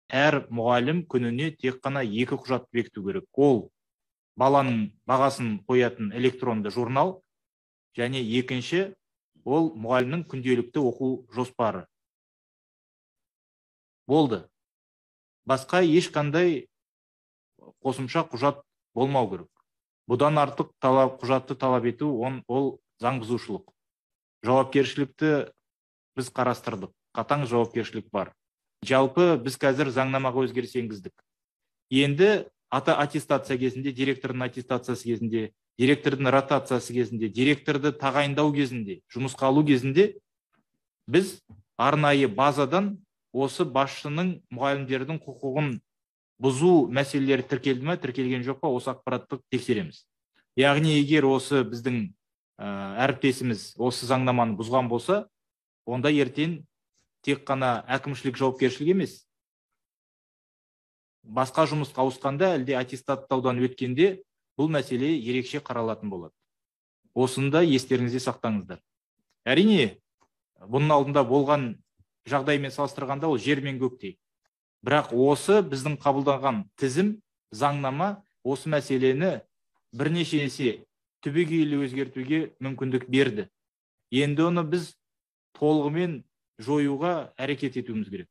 әр мұғалім күніне тек қана 2 құжат бекіту керек. Ол баланың бағасын қоятын электронды журнал, және екінші ол мұғалімнің күнделікті оқу жоспары. Болды. Басқа ешқандай қосымша құжат болмау керек. Бұдан артық құжатты талап ету ол заң бұзушылық. Жауапкершілікті біз қарастырдық. Қатаң жауапкершілік бар. Жалпы біз қазір заңнамаға өзгеріс енгіздік. Енді аттестация кезінде, директордың аттестациясы кезінде, директордың ротациясы кезінде, директорды тағайындау кезінде, жұмысқа алу кезінде біз арнайы базадан осы басшының мұғалімдердің құқығын бұзу мәселелері тіркелді ме, тіркелген жоқ па, осы ақпаратты тексереміз. Яғни егер осы біздің әріптесіміз осы заңнаманы бұзған болса, онда ертең тек қана әкімшілік жауапкершілік емес, басқа жұмысқа ауысқанда, әлде аттестаттаудан өткенде бұл мәселе ерекше қаралатын болады. Осында естеріңізде сақтаңыздар. Әрине, бұның алдында болған жағдаймен салыстырғанда ол жер мен көктей. Бірақ осы біздің қабылданған тізім, заңнама осы мәселені бірнеше есе түбегейлі өзгертуге мүмкіндік берді. Енді оны біз толығымен жоюға әрекет етуіміз керек.